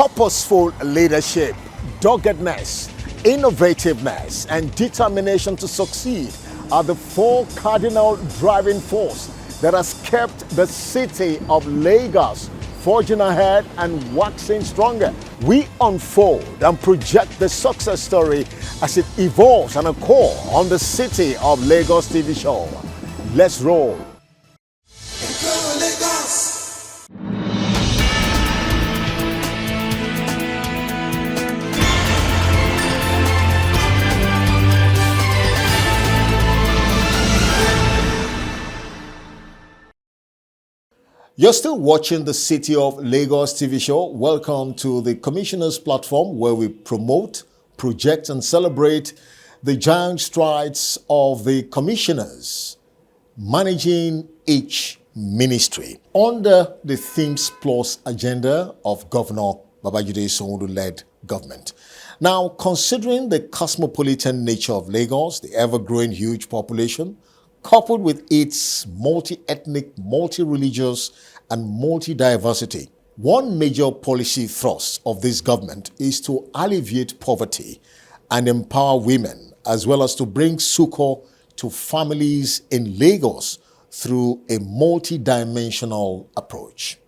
Purposeful leadership, doggedness, innovativeness, and determination to succeed are the four cardinal driving forces that has kept the city of Lagos forging ahead and waxing stronger. We unfold and project the success story as it evolves and a core on the City of Lagos TV show. Let's roll. You're still watching the City of Lagos TV show. Welcome to the Commissioners platform where we promote, project and celebrate the giant strides of the commissioners managing each ministry under the Themes Plus agenda of Governor Babajide Sanwo-Olu-led government. Now, considering the cosmopolitan nature of Lagos, the ever-growing huge population, coupled with its multi-ethnic, multi-religious, and multi-diversity, one major policy thrust of this government is to alleviate poverty and empower women, as well as to bring succor to families in Lagos through a multi-dimensional approach.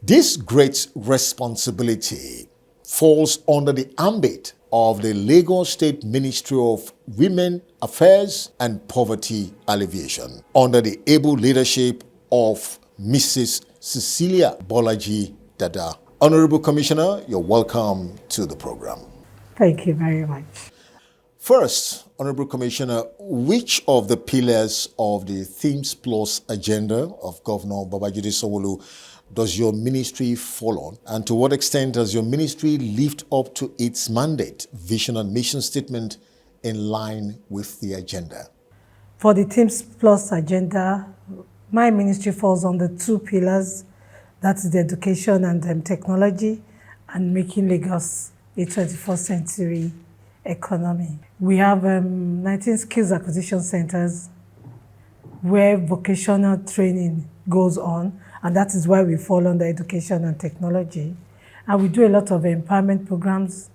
This great responsibility falls under the ambit of the Lagos State Ministry of Women Affairs and Poverty Alleviation, under the able leadership of Mrs. Cecilia Bolaji Dada. Honorable Commissioner, you're welcome to the program. Thank you very much. First, Honorable Commissioner, which of the pillars of the Themes Plus agenda of Governor Babajide Sanwo-Olu does your ministry fall on? And to what extent does your ministry live up to its mandate, vision and mission statement in line with the agenda? For the Themes Plus agenda, my ministry falls on the two pillars. That's the education and technology and making Lagos a 21st century economy. We have 19 skills acquisition centers where vocational training goes on, and that is why we fall under education and technology. And we do a lot of empowerment programs,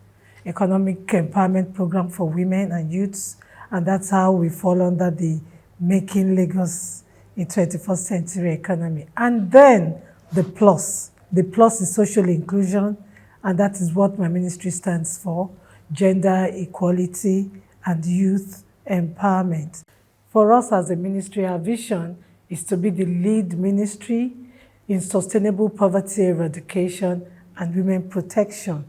economic empowerment program for women and youths, and that's how we fall under the Making Lagos a 21st century economy. And then the plus is social inclusion, and that is what my ministry stands for: gender equality and youth empowerment. For us as a ministry, our vision is to be the lead ministry in sustainable poverty eradication and women protection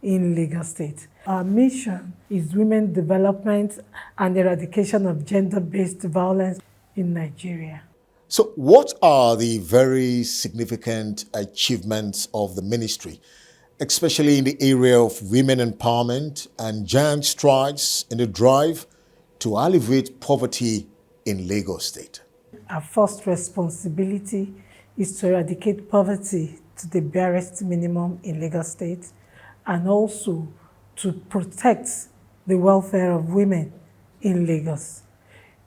in Lagos State. Our mission is women development and eradication of gender-based violence in Nigeria. So what are the very significant achievements of the ministry, especially in the area of women empowerment and giant strides in the drive to alleviate poverty in Lagos State? Our first responsibility is to eradicate poverty to the barest minimum in Lagos State, and also to protect the welfare of women in Lagos.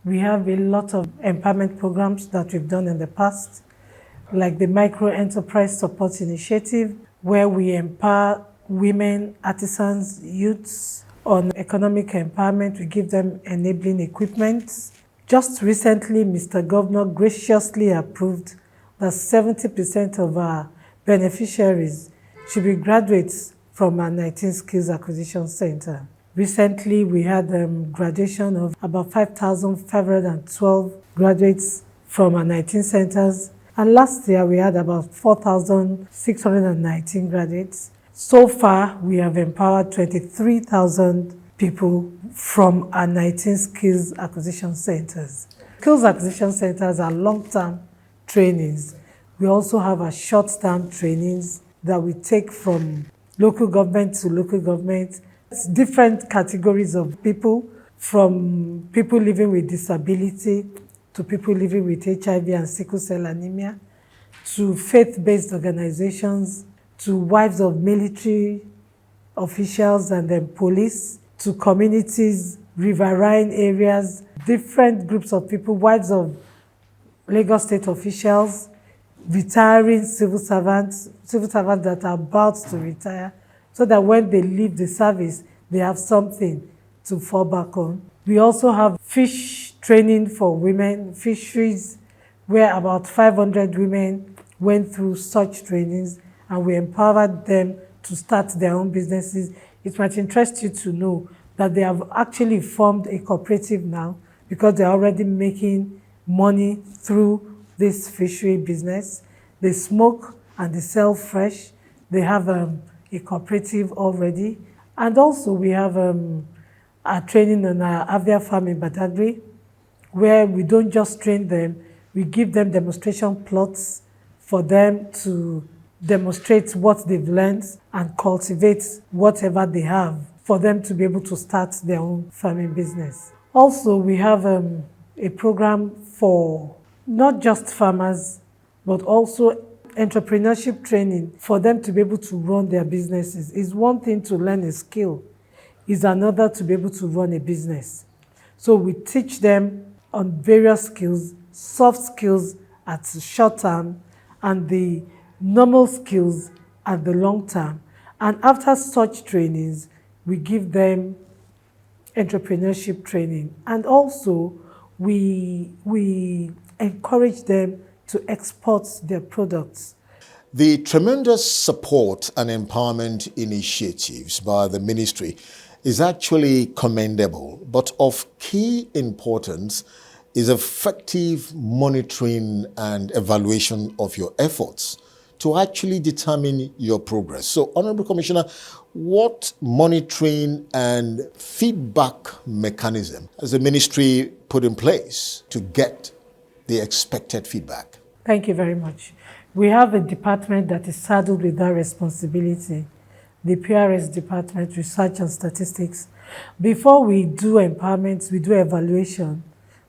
We have a lot of empowerment programs that we've done in the past, like the Micro Enterprise Support Initiative, where we empower women, artisans, youths on economic empowerment. We give them enabling equipment. Just recently, Mr. Governor graciously approved that 70% of our beneficiaries should be graduates from our 19 Skills Acquisition Center. Recently, we had graduation of about 5,512 graduates from our 19 centers. And last year, we had about 4,619 graduates. So far, we have empowered 23,000 people from our 19 Skills Acquisition Centers. Skills Acquisition Centers are long-term trainings. We also have our short-term trainings that we take from local government to local government. It's different categories of people, from people living with disability to people living with HIV and sickle cell anemia, to faith-based organizations, to wives of military officials and then police, to communities, riverine areas, different groups of people, wives of Lagos State officials, retiring civil servants that are about to retire, so that when they leave the service, they have something to fall back on. We also have fish training for women, fisheries, where about 500 women went through such trainings, and we empowered them to start their own businesses. It might interest you to know that they have actually formed a cooperative now because they're already making money through this fishery business. They smoke and they sell fresh. They have a cooperative already. And also we have our training on our avia farm in Badagry, where we don't just train them, we give them demonstration plots for them to demonstrate what they've learned and cultivate whatever they have for them to be able to start their own farming business. Also, we have a program for not just farmers, but also entrepreneurship training for them to be able to run their businesses. It's one thing to learn a skill, it's another to be able to run a business. So we teach them on various skills, soft skills at short term, and the normal skills at the long term. And after such trainings, we give them entrepreneurship training. And also, we encourage them to export their products. The tremendous support and empowerment initiatives by the ministry is actually commendable, but of key importance is effective monitoring and evaluation of your efforts to actually determine your progress. So, Honorable Commissioner, what monitoring and feedback mechanism has the ministry put in place to get the expected feedback? Thank you very much. We have a department that is saddled with that responsibility, the PRS Department, Research and Statistics. Before we do empowerment, we do evaluation,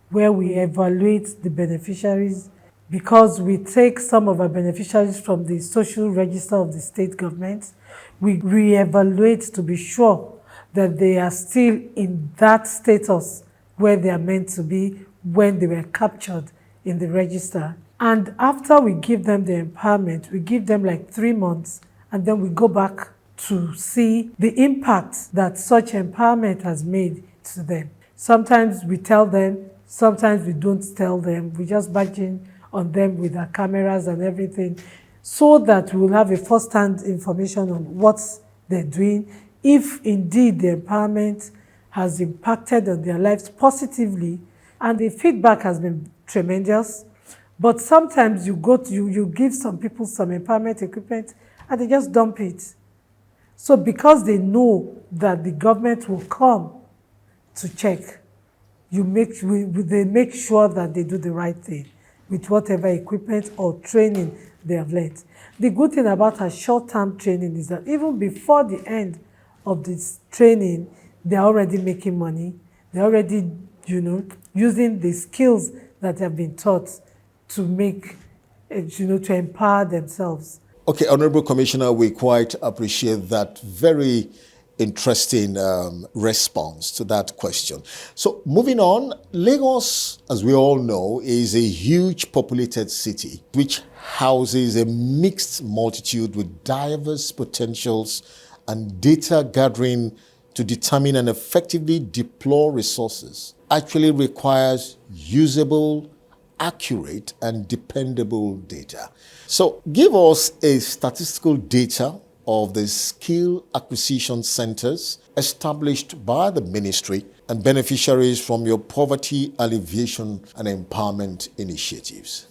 where we evaluate the beneficiaries, because we take some of our beneficiaries from the social register of the state government. We re-evaluate to be sure that they are still in that status where they are meant to be when they were captured in the register. And after we give them the empowerment, we give them like 3 months, and then we go back to see the impact that such empowerment has made to them. Sometimes we tell them, sometimes we don't tell them. We just badge in on them with our cameras and everything, so that we will have a first-hand information on what they're doing, if indeed the empowerment has impacted on their lives positively. And the feedback has been tremendous. But sometimes you give some people some empowerment equipment and they just dump it. So because they know that the government will come to check, they make sure that they do the right thing with whatever equipment or training they have learned. The good thing about our short-term training is that even before the end of this training, they're already making money. They're already, using the skills that have been taught to make, to empower themselves. Okay, Honorable Commissioner, we quite appreciate that very interesting response to that question. So moving on, Lagos, as we all know, is a huge populated city which houses a mixed multitude with diverse potentials, and data gathering to determine and effectively deploy resources actually requires usable, accurate, and dependable data. So give us a statistical data of the skill acquisition centers established by the ministry and beneficiaries from your poverty alleviation and empowerment initiatives.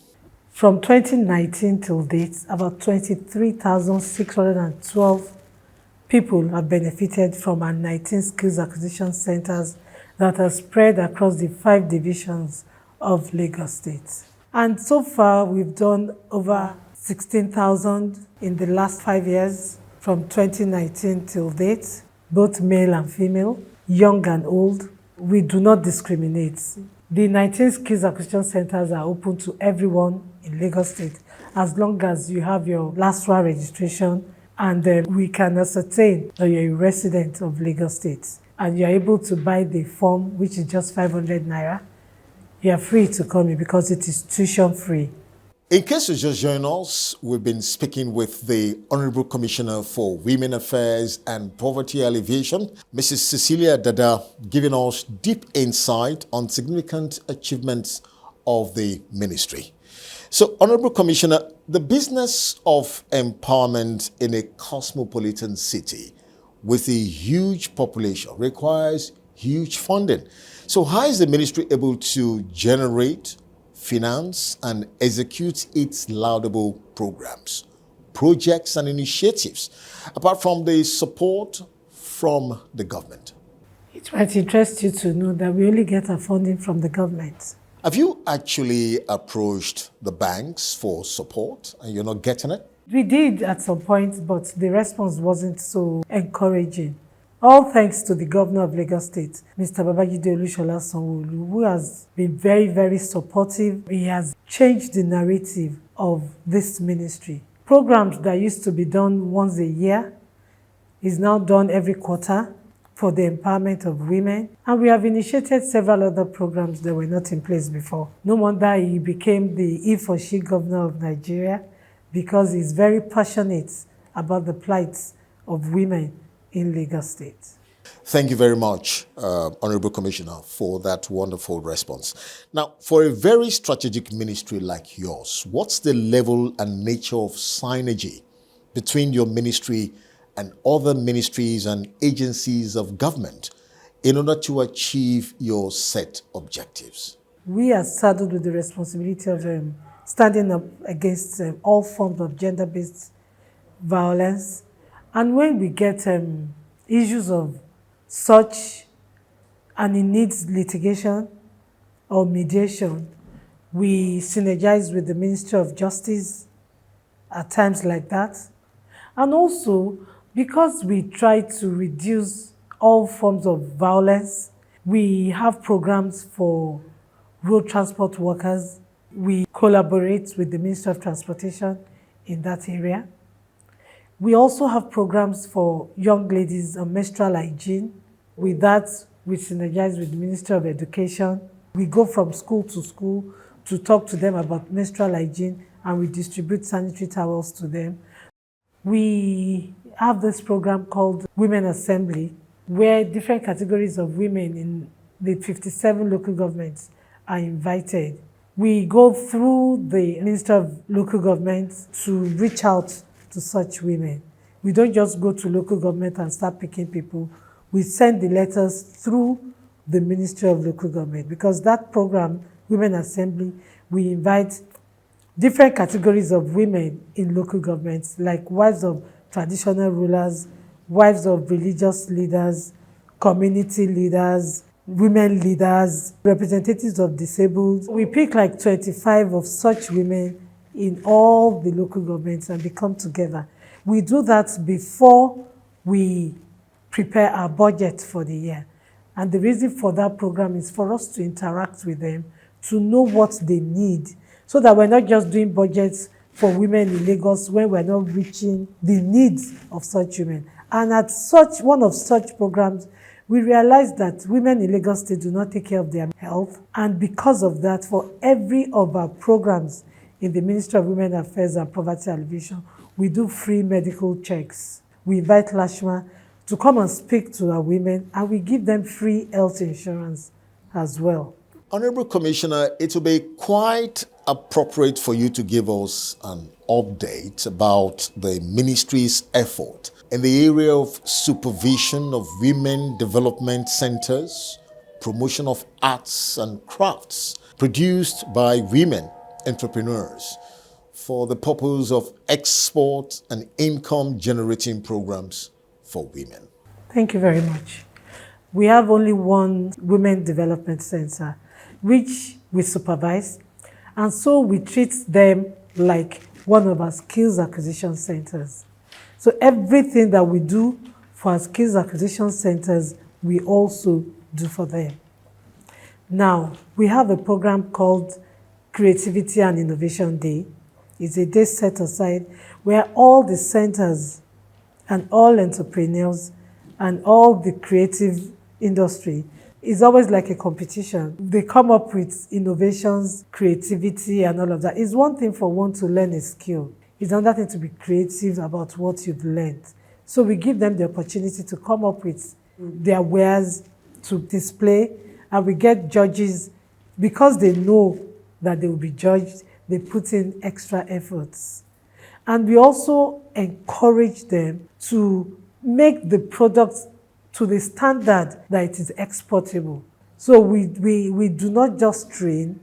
From 2019 till date, about 23,612 people have benefited from our 19 skills acquisition centers that are spread across the 5 divisions of Lagos State. And so far, we've done over 16,000 in the last 5 years, from 2019 till date, both male and female, young and old. We do not discriminate. The 19 skills acquisition centers are open to everyone in Lagos State, as long as you have your LASRA registration, and we can ascertain that you're a resident of Lagos State, and you're able to buy the form, which is just 500 naira. You're free to come in because it is tuition free. In case you just join us, we've been speaking with the Honorable Commissioner for Women Affairs and Poverty Alleviation, Mrs. Cecilia Dada, giving us deep insight on significant achievements of the ministry. So, Honorable Commissioner, the business of empowerment in a cosmopolitan city with a huge population requires huge funding. So how is the ministry able to generate, finance, and execute its laudable programs, projects, and initiatives, apart from the support from the government? It might interest you to know that we only get our funding from the government. Have you actually approached the banks for support and you're not getting it? We did at some point, but the response wasn't so encouraging. All thanks to the governor of Lagos State, Mr. Babajide Olushola Sanwo-Olu, who has been very, very supportive. He has changed the narrative of this ministry. Programs that used to be done once a year is now done every quarter for the empowerment of women. And we have initiated several other programs that were not in place before. No wonder he became the he for she governor of Nigeria, because he's very passionate about the plight of women in Lagos State. Thank you very much, Honorable Commissioner, for that wonderful response. Now, for a very strategic ministry like yours, what's the level and nature of synergy between your ministry and other ministries and agencies of government in order to achieve your set objectives? We are saddled with the responsibility of standing up against all forms of gender-based violence. And when we get issues of such and it needs litigation or mediation, we synergize with the Ministry of Justice at times like that. And also, because we try to reduce all forms of violence, we have programs for road transport workers. We collaborate with the Ministry of Transportation in that area. We also have programs for young ladies on menstrual hygiene. With that, we synergize with the Ministry of Education. We go from school to talk to them about menstrual hygiene, and we distribute sanitary towels to them. We have this program called Women Assembly, where different categories of women in the 57 local governments are invited. We go through the Minister of Local Government to reach out to such women. We don't just go to local government and start picking people. We send the letters through the Ministry of Local Government, because that program, Women Assembly, we invite different categories of women in local governments, like wives of traditional rulers, wives of religious leaders, community leaders, women leaders, representatives of disabled. We pick like 25 of such women in all the local governments and they come together. We do that before we prepare our budget for the year. And the reason for that program is for us to interact with them, to know what they need, so that we're not just doing budgets for women in Lagos when we're not reaching the needs of such women. And at one of such programs, we realized that women in Lagos State do not take care of their health. And because of that, for every of our programs in the Ministry of Women Affairs and Poverty Alleviation, we do free medical checks. We invite Lashma to come and speak to our women, and we give them free health insurance as well. Honorable Commissioner, it will be quite appropriate for you to give us an update about the ministry's effort in the area of supervision of women development centers, promotion of arts and crafts produced by women entrepreneurs for the purpose of export and income generating programs for women. Thank you very much. We have only one women development center, which we supervise, and so we treat them like one of our skills acquisition centers. So everything that we do for our skills acquisition centers, we also do for them. Now, we have a program called Creativity and Innovation Day. It's a day set aside where all the centers and all entrepreneurs and all the creative industry It's always like a competition. They come up with innovations, creativity, and all of that. It's one thing for one to learn a skill. It's another thing to be creative about what you've learned. So we give them the opportunity to come up with their wares to display, and we get judges because they know that they will be judged. They put in extra efforts. And we also encourage them to make the product to the standard that it is exportable. So we do not just train,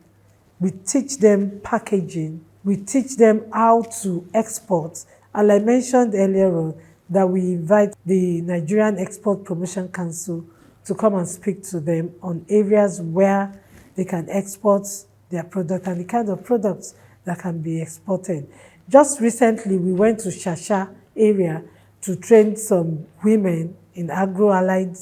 we teach them packaging, we teach them how to export. And I mentioned earlier on that we invite the Nigerian Export Promotion Council to come and speak to them on areas where they can export their product and the kind of products that can be exported. Just recently, we went to Shasha area to train some women in agro-allied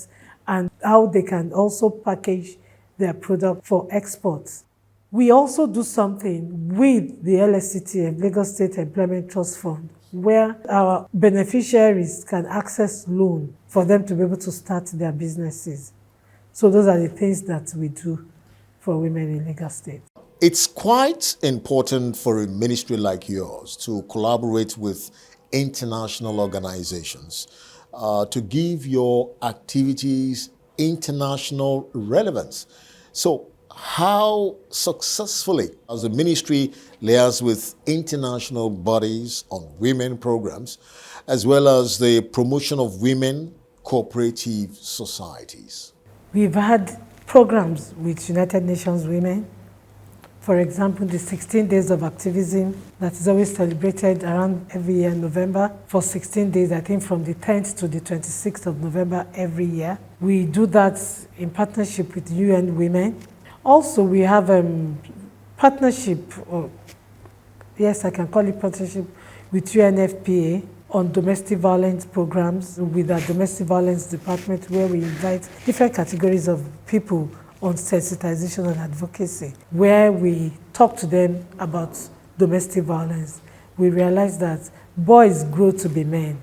and how they can also package their product for exports. We also do something with the LSCTF, Lagos State Employment Trust Fund, where our beneficiaries can access loan for them to be able to start their businesses. So those are the things that we do for women in Lagos State. It's quite important for a ministry like yours to collaborate with international organizations to give your activities international relevance. So how successfully has the ministry liaised with international bodies on women programs, as well as the promotion of women cooperative societies? We've had programs with United Nations Women. For example, the 16 days of activism that is always celebrated around every year in November for 16 days, I think from the 10th to the 26th of November every year. We do that in partnership with UN Women. Also, we have partnership, or yes, I can call it partnership with UNFPA on domestic violence programs with our domestic violence department, where we invite different categories of people on sensitization and advocacy, where we talk to them about domestic violence. We realize that boys grow to be men,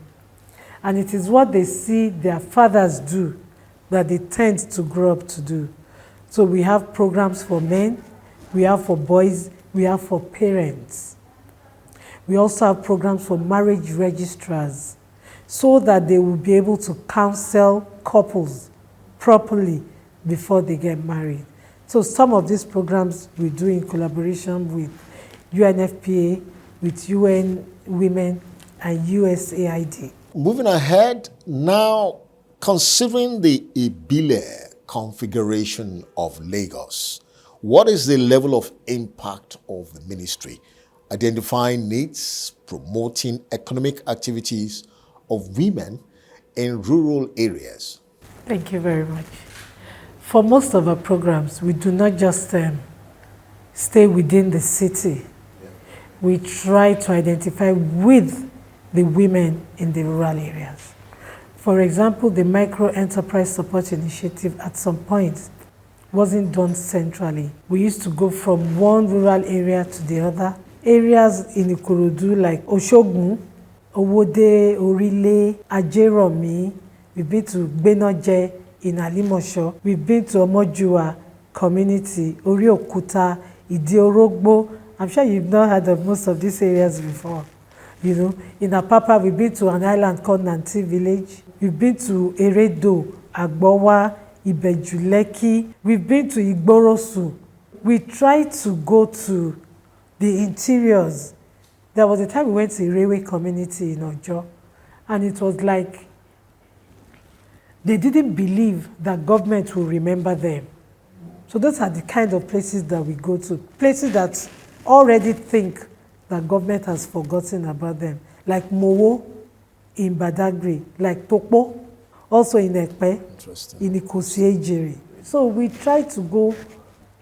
and it is what they see their fathers do that they tend to grow up to do. So we have programs for men, we have for boys, we have for parents. We also have programs for marriage registrars so that they will be able to counsel couples properly before they get married. So some of these programs we do in collaboration with UNFPA, with UN Women, and USAID. Moving ahead, now considering the Ibile configuration of Lagos, what is the level of impact of the ministry? Identifying needs, promoting economic activities of women in rural areas. Thank you very much. For most of our programs, we do not just stay within the city. We try to identify with the women in the rural areas. For example, the Micro Enterprise Support Initiative at some point wasn't done centrally. We used to go from one rural area to the other. Areas in Ikorodu like Oshogun, Owode, Orile, Ajeromi, we've been to Gbenoje in Alimosho, we've been to Omojua community, Oriokuta, Idiorogbo. I'm sure you've not heard of most of these areas before. You know, in Apapa, we've been to an island called Nanti Village. We've been to Eredo, Agbowa, Ibejuleki. We've been to Igborosu. We try to go to the interiors. There was a time we went to a railway community in Ojo, and it was like they didn't believe that government will remember them. So those are the kind of places that we go to, places that already think that government has forgotten about them, like Mowo in Badagry, like Tokpo, also in Ekpe, in Ikosi-Ejere. So we try to go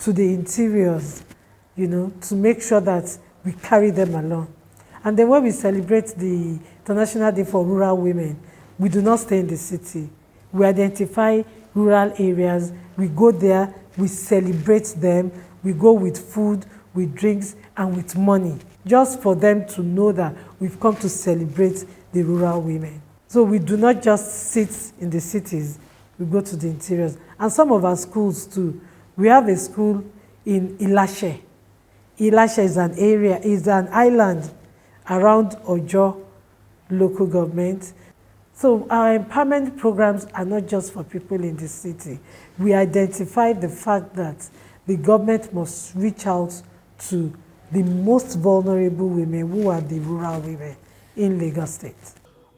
to the interiors, you know, to make sure that we carry them along. And then when we celebrate the International Day for Rural Women, we do not stay in the city. We identify rural areas, we go there, we celebrate them, we go with food, with drinks, and with money, just for them to know that we've come to celebrate the rural women. So we do not just sit in the cities, we go to the interiors. And some of our schools too. We have a school in Ilashe. Ilashe is an island around Ojo local government. So our empowerment programs are not just for people in the city. We identify the fact that the government must reach out to the most vulnerable women, who are the rural women in Lagos State.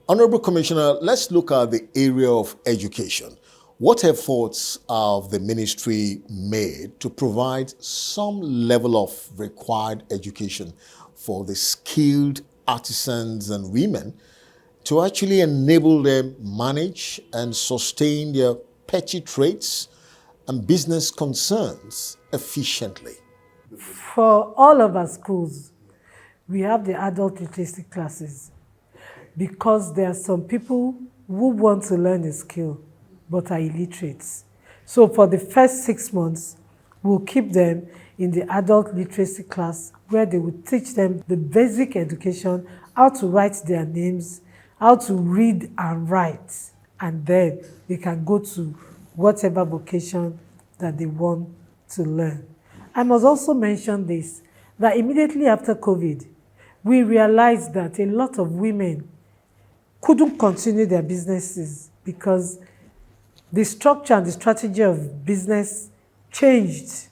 Honorable Commissioner, let's look at the area of education. What efforts have the ministry made to provide some level of required education for the skilled artisans and women to actually enable them manage and sustain their petty trades and business concerns efficiently? For all of our schools, we have the adult literacy classes, because there are some people who want to learn a skill but are illiterate. So for the first 6 months, we'll keep them in the adult literacy class, where they will teach them the basic education, how to write their names, how to read and write, and then they can go to whatever vocation that they want to learn. I must also mention this, that immediately after COVID, we realized that a lot of women couldn't continue their businesses because the structure and the strategy of business changed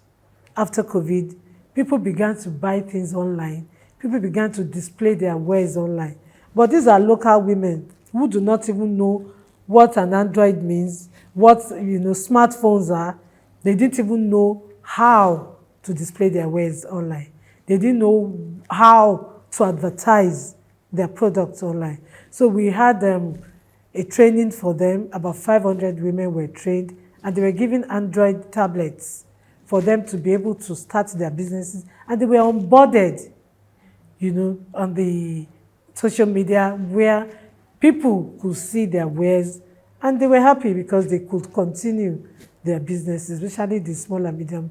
after COVID. People began to buy things online. People began to display their wares online. But these are local women who do not even know what an Android means, what smartphones are. They didn't even know how to display their wares online. They didn't know how to advertise their products online. So we had a training for them. About 500 women were trained, and they were given Android tablets for them to be able to start their businesses. And they were onboarded, on the social media, where people could see their wares, and they were happy because they could continue their businesses, especially the small and medium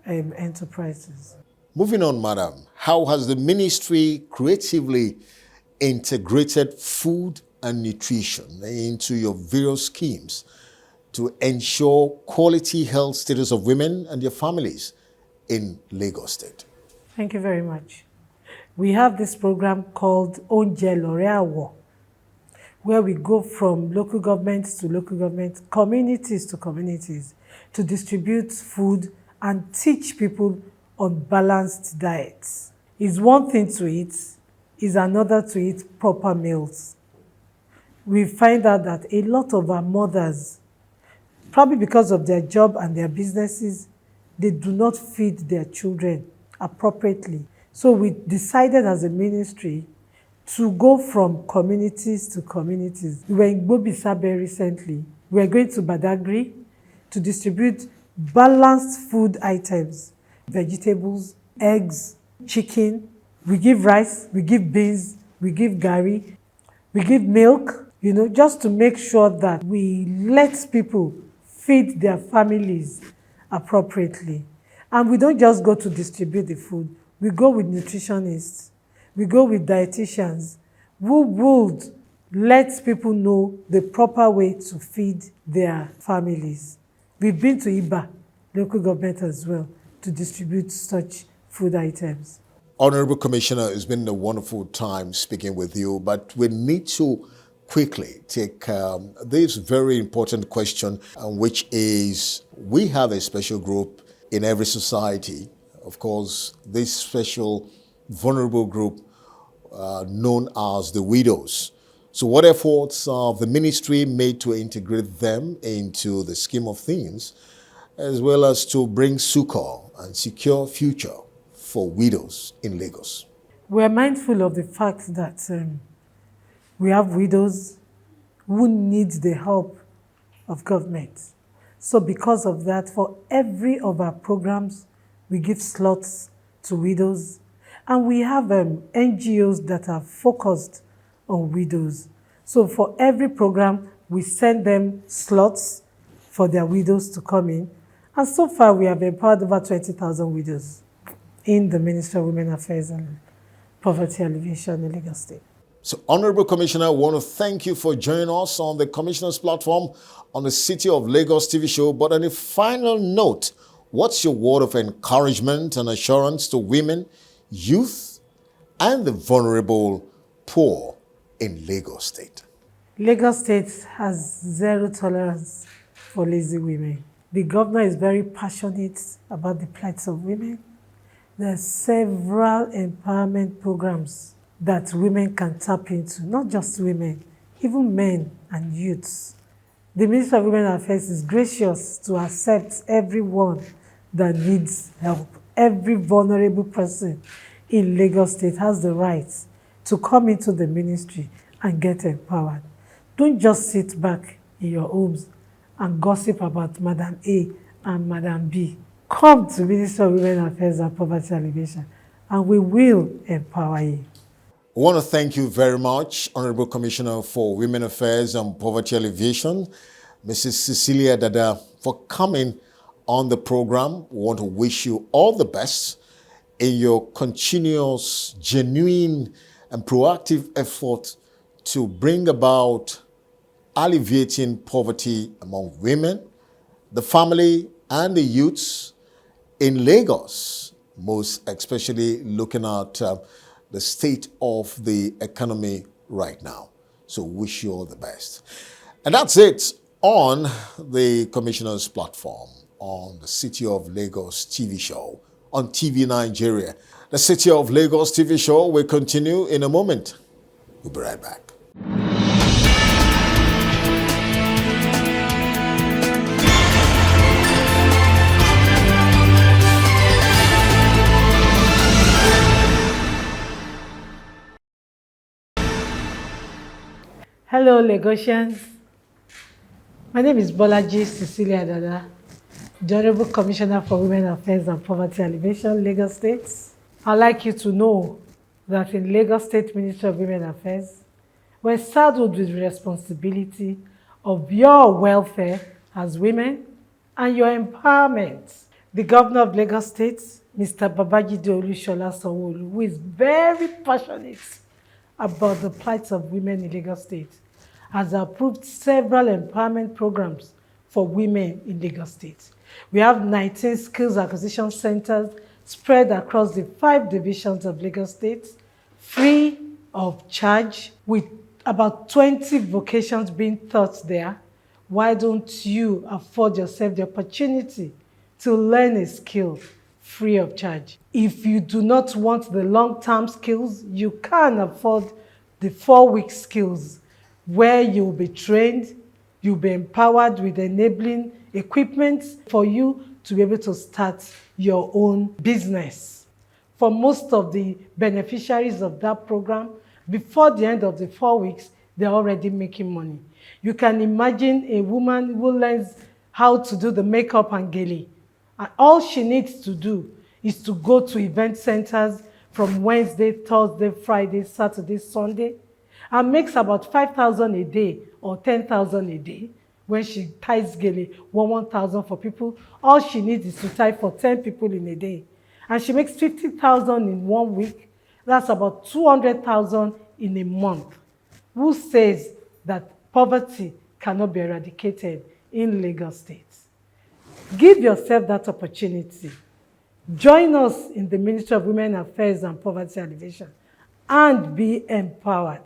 enterprises. Moving on, madam, how has the ministry creatively integrated food and nutrition into your various schemes to ensure quality health status of women and their families in Lagos State? Thank you very much. We have this program called Oúnjẹ Lọ́rẹ́ Àwọ̀, where we go from local governments to local governments, communities to communities, to distribute food and teach people on balanced diets. It's one thing to eat, it's another to eat proper meals. We find out that a lot of our mothers, probably because of their job and their businesses, they do not feed their children appropriately. So we decided as a ministry to go from communities to communities. We were in Gbobisabe recently. We are going to Badagry to distribute balanced food items, vegetables, eggs, chicken. We give rice, we give beans, we give gari, we give milk, just to make sure that we let people feed their families appropriately. And we don't just go to distribute the food. We go with nutritionists. We go with dietitians who would let people know the proper way to feed their families. We've been to Iba, local government as well, to distribute such food items. Honorable Commissioner, it's been a wonderful time speaking with you, but we need to quickly take this very important question, which is, we have a special group in every society. Of course, this special vulnerable group known as the widows. So what efforts have the ministry made to integrate them into the scheme of things, as well as to bring succor and secure future for widows in Lagos? We're mindful of the fact that we have widows who need the help of government. So because of that, for every of our programs, we give slots to widows. And we have NGOs that are focused on widows. So for every program, we send them slots for their widows to come in. And so far, we have empowered over 20,000 widows in the Ministry of Women Affairs and Poverty Alleviation in Lagos State. So, Honorable Commissioner, I want to thank you for joining us on the Commissioner's platform on the City of Lagos TV show. But on a final note, what's your word of encouragement and assurance to women, youth, and the vulnerable poor in Lagos State? Lagos State has zero tolerance for lazy women. The governor is very passionate about the plights of women. There are several empowerment programs that women can tap into, not just women, even men and youths. The Minister of Women Affairs is gracious to accept everyone that needs help. Every vulnerable person in Lagos State has the right to come into the ministry and get empowered. Don't just sit back in your homes and gossip about Madam A and Madam B. Come to Minister of Women Affairs and Poverty Alleviation, and we will empower you. I want to thank you very much, Honorable Commissioner for Women Affairs and Poverty Alleviation, Mrs. Cecilia Dada, for coming on the program. We want to wish you all the best in your continuous, genuine, and proactive effort to bring about alleviating poverty among women, the family, and the youths in Lagos, most especially looking at the state of the economy right now. So wish you all the best. And that's it on the Commissioner's platform on the City of Lagos TV show on TV Nigeria. The City of Lagos TV show will continue in a moment. We'll be right back. Hello, Lagosians. My name is Bolaji Cecilia Dada, the Honorable Commissioner for Women Affairs and Poverty Alleviation, Lagos State. I'd like you to know that in Lagos State Ministry of Women Affairs, we're saddled with the responsibility of your welfare as women and your empowerment. The Governor of Lagos State, Mr. Babajide Olusola Sanwo-Olu, who is very passionate about the plight of women in Lagos State, has approved several empowerment programs for women in Lagos State. We have 19 skills acquisition centers spread across the 5 divisions of Lagos State, free of charge, with about 20 vocations being taught there. Why don't you afford yourself the opportunity to learn a skill free of charge? If you do not want the long-term skills, you can afford the 4-week skills where you'll be trained, you'll be empowered with enabling equipment for you to be able to start your own business. For most of the beneficiaries of that program, before the end of the 4 weeks, they're already making money. You can imagine a woman who learns how to do the makeup and gele, and all she needs to do is to go to event centers from Wednesday, Thursday, Friday, Saturday, Sunday, and makes about 5,000 a day or 10,000 a day. When she ties gele, 1,000 for people, all she needs is to tie for 10 people in a day. And she makes 50,000 in 1 week. That's about 200,000 in a month. Who says that poverty cannot be eradicated in Lagos State? Give yourself that opportunity. Join us in the Ministry of Women Affairs and Poverty Alleviation and be empowered.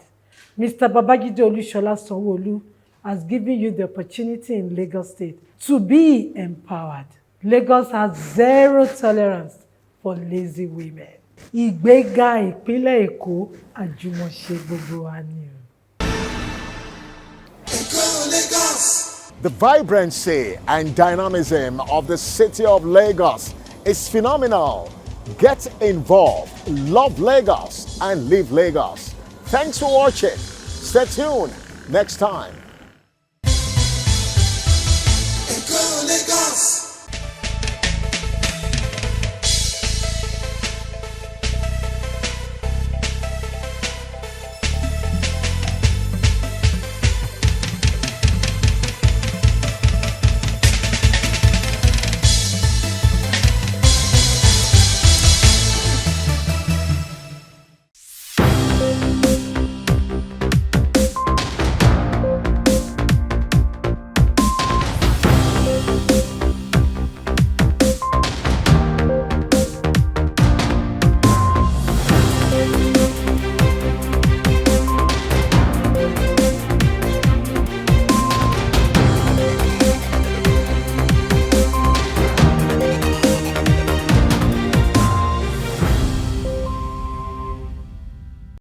Mr. Babajide Olusola Sanwo-Olu has given you the opportunity in Lagos State to be empowered. Lagos has zero tolerance for lazy women. Ìgbéga ìpínlẹ̀ Èkó àjùmọ̀ṣe gbogbo wa ni o. The vibrancy and dynamism of the City of Lagos is phenomenal. Get involved, love Lagos, and live Lagos. Thanks for watching. Stay tuned next time. Lagos.